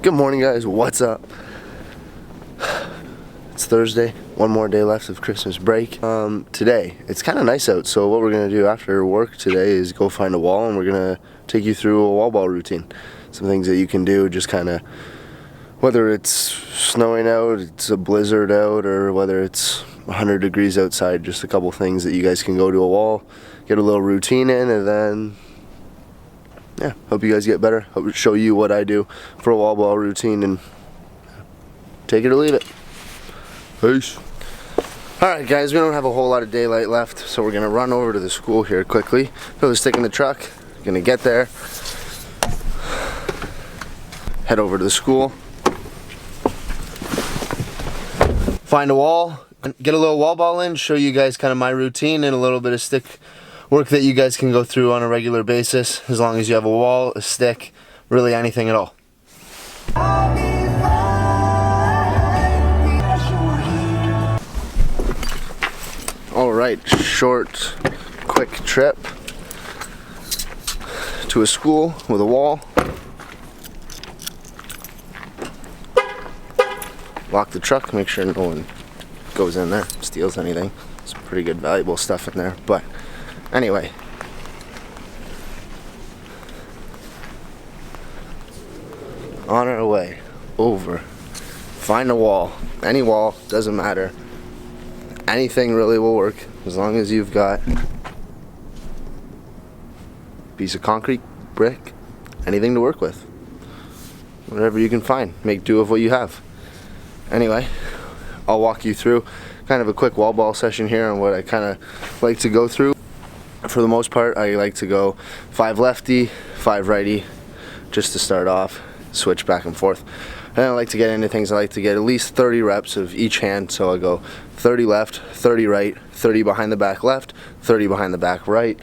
Good morning, guys. What's up? It's Thursday. One more day left of Christmas break. Today, it's kind of nice out, so what we're going to do after work today is go find a wall, and we're going to take you through a wall ball routine. Some things that you can do, just kind of, whether it's snowing out, it's a blizzard out, or whether it's 100 degrees outside, just a couple things that you guys can go to a wall, get a little routine in, and then yeah, hope you guys get better. Hope show you what I do for a wall ball routine, and take it or leave it. Peace. Alright guys, we don't have a whole lot of daylight left, so we're going to run over to the school here quickly. Throw the stick in the truck, going to get there, head over to the school, find a wall, get a little wall ball in, show you guys kind of my routine and a little bit of stick work that you guys can go through on a regular basis, as long as you have a wall, a stick, really anything at all. Alright, short, quick trip to a school with a wall. Lock the truck, make sure no one goes in there, steals anything. Some pretty good valuable stuff in there, but anyway. On our way over, find a wall, any wall, doesn't matter. Anything really will work, as long as you've got a piece of concrete, brick, anything to work with. Whatever you can find, make do of what you have. Anyway, I'll walk you through kind of a quick wall ball session here on what I kind of like to go through. For the most part, I like to go 5 lefty, 5 righty, just to start off, switch back and forth. And I like to get into things, I like to get at least 30 reps of each hand, so I go 30 left, 30 right, 30 behind the back left, 30 behind the back right,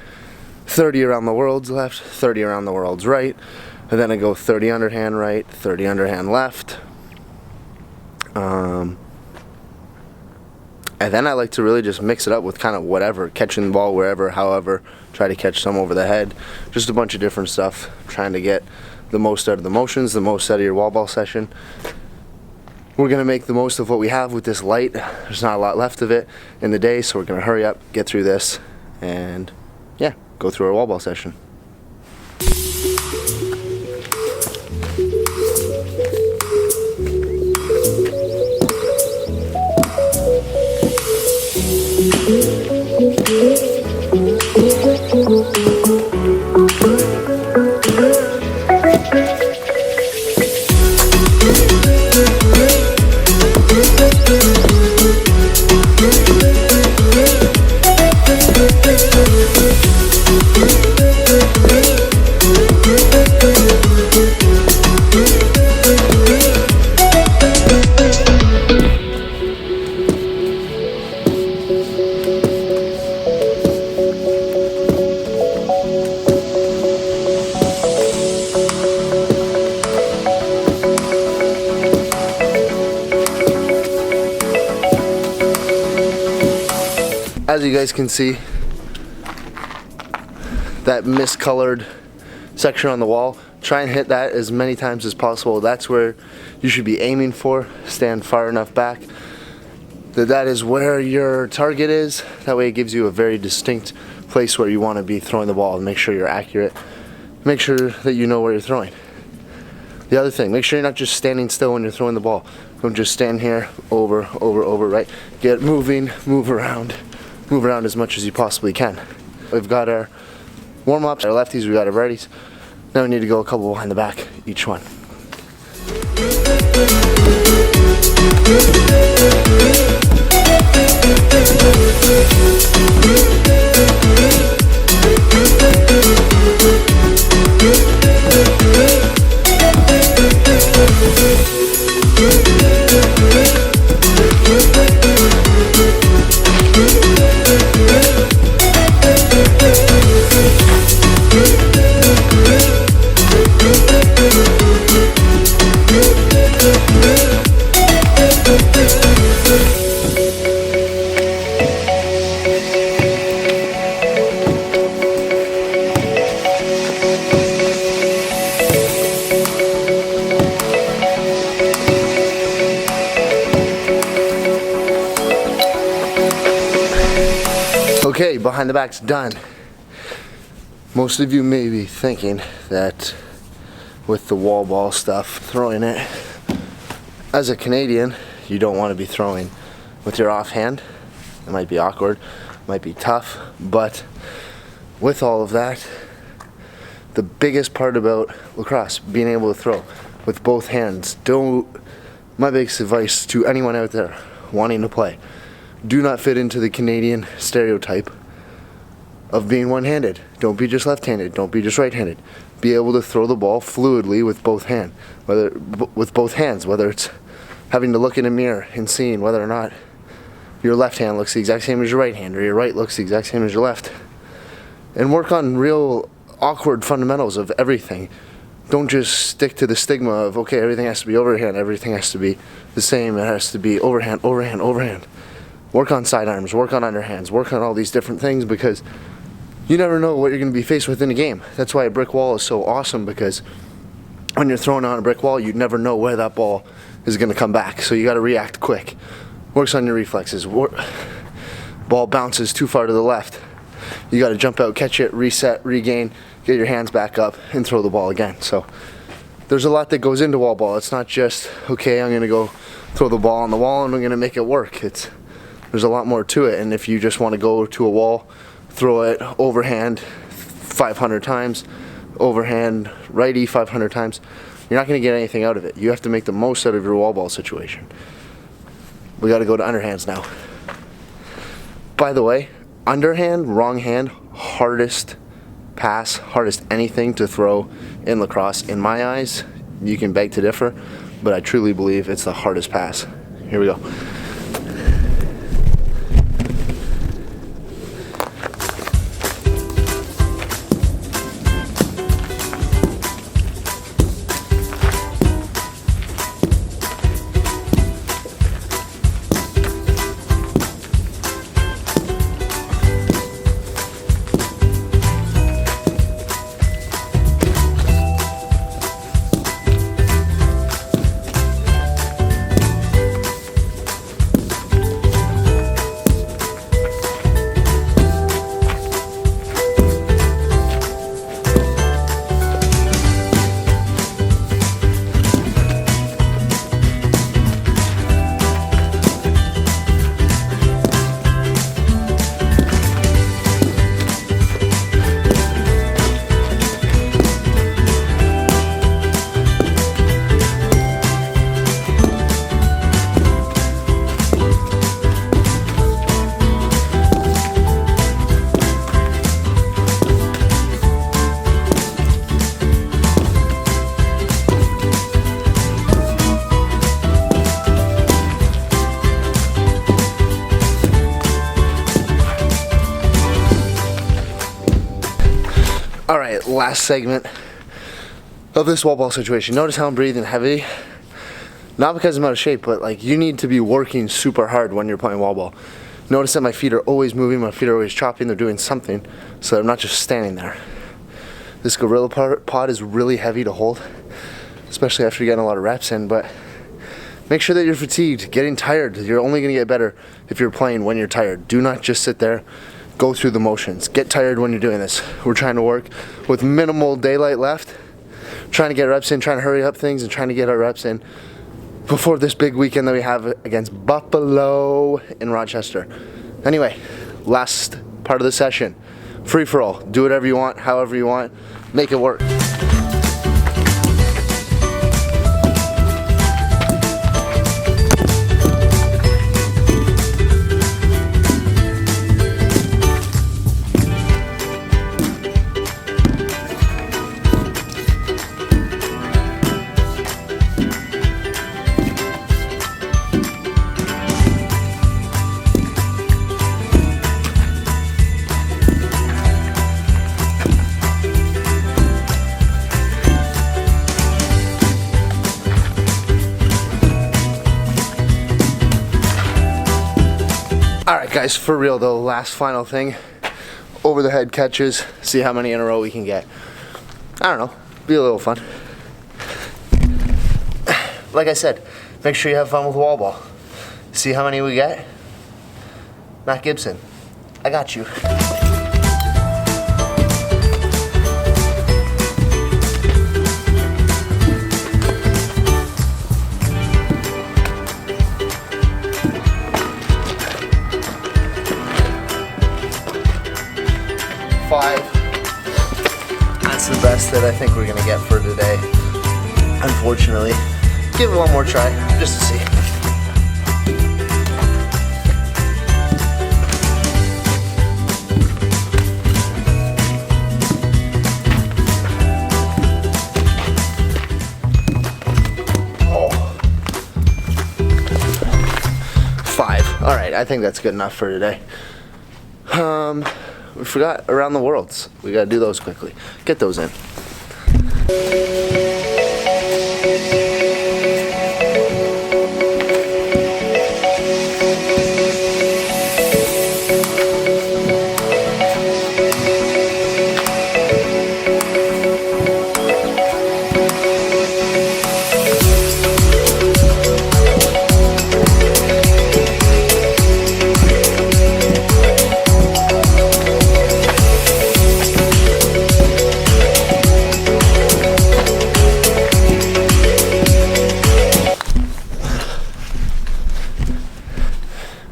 30 around the world's left, 30 around the world's right, and then I go 30 underhand right, 30 underhand left. And then I like to really just mix it up with kind of whatever, catching the ball wherever, however, try to catch some over the head, just a bunch of different stuff, trying to get the most out of the motions, the most out of your wall ball session. We're going to make the most of what we have with this light. There's not a lot left of it in the day, so we're going to hurry up, get through this, and yeah, go through our wall ball session. As you guys can see, that miscolored section on the wall, try and hit that as many times as possible. That's where you should be aiming for. Stand far enough back that is where your target is. That way it gives you a very distinct place where you want to be throwing the ball, and make sure you're accurate. Make sure that you know where you're throwing. The other thing, make sure you're not just standing still when you're throwing the ball. Don't just stand here, over, right? Get moving, move around as much as you possibly can. We've got our warm-ups, our lefties, we've got our righties. Now we need to go a couple behind the back, each one. Okay, behind the back's done. Most of you may be thinking that with the wall ball stuff, throwing it, as a Canadian, you don't want to be throwing with your offhand. It might be awkward, might be tough, but with all of that, the biggest part about lacrosse, being able to throw with both hands. My biggest advice to anyone out there wanting to play, do not fit into the Canadian stereotype of being one-handed. Don't be just left-handed, don't be just right-handed. Be able to throw the ball fluidly with both hands, whether it's having to look in a mirror and seeing whether or not your left hand looks the exact same as your right hand, or your right looks the exact same as your left. And work on real awkward fundamentals of everything. Don't just stick to the stigma of, okay, everything has to be overhand, everything has to be the same, it has to be overhand, overhand, overhand. Work on sidearms, work on underhands, work on all these different things, because you never know what you're going to be faced with in a game. That's why a brick wall is so awesome, because when you're throwing on a brick wall, you never know where that ball is going to come back. So you got to react quick. Works on your reflexes. Ball bounces too far to the left. You got to jump out, catch it, reset, regain, get your hands back up, and throw the ball again. So there's a lot that goes into wall ball. It's not just, okay, I'm going to go throw the ball on the wall and I'm going to make it work. There's a lot more to it. And if you just want to go to a wall, throw it overhand 500 times, overhand righty 500 times, you're not going to get anything out of it. You have to make the most out of your wall ball situation. We got to go to underhands now. By the way, underhand, wrong hand, hardest pass, hardest anything to throw in lacrosse. In my eyes, you can beg to differ, but I truly believe it's the hardest pass. Here we go. Alright, last segment of this wall ball situation. Notice how I'm breathing heavy. Not because I'm out of shape, but like, you need to be working super hard when you're playing wall ball. Notice that my feet are always moving, my feet are always chopping, they're doing something, so that I'm not just standing there. This gorilla pod is really heavy to hold, especially after you're getting a lot of reps in, but make sure that you're fatigued, getting tired. You're only going to get better if you're playing when you're tired. Do not just sit there. Go through the motions. Get tired when you're doing this. We're trying to work with minimal daylight left, trying to get reps in, trying to hurry up things, and trying to get our reps in before this big weekend that we have against Buffalo in Rochester. Anyway, last part of the session. Free for all. Do whatever you want, however you want. Make it work. Alright guys, for real though, last final thing, over the head catches, see how many in a row we can get. I don't know, be a little fun. Like I said, make sure you have fun with wall ball. See how many we get? Matt Gibson, I got you. Five. That's the best that I think we're gonna get for today. Unfortunately. Give it one more try, just to see. All right, I think that's good enough for today. We forgot around the worlds. We gotta do those quickly. Get those in.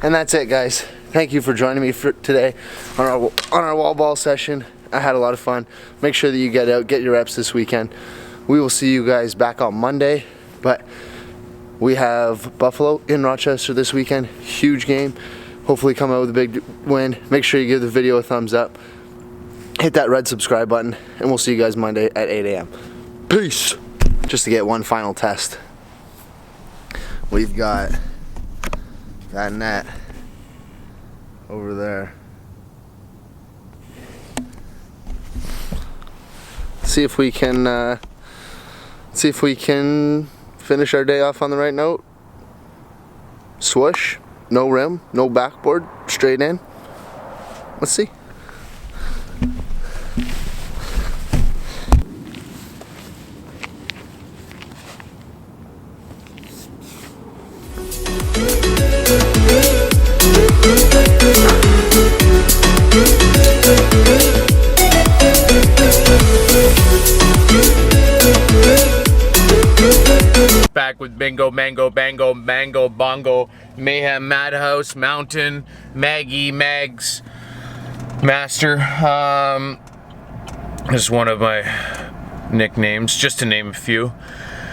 And that's it, guys. Thank you for joining me for today on our wall ball session. I had a lot of fun. Make sure that you get out, get your reps this weekend. We will see you guys back on Monday, but we have Buffalo in Rochester this weekend. Huge game. Hopefully come out with a big win. Make sure you give the video a thumbs up. Hit that red subscribe button, and we'll see you guys Monday at 8 a.m. Peace. Just to get one final test. We've got that net over there. See if we can finish our day off on the right note. Swoosh, no rim, no backboard, straight in. Let's see. Back with Bingo, Mango, Bango, Mango, Bongo, Mayhem, Madhouse, Mountain, Maggie, Mags, Master. Is one of my nicknames, just to name a few.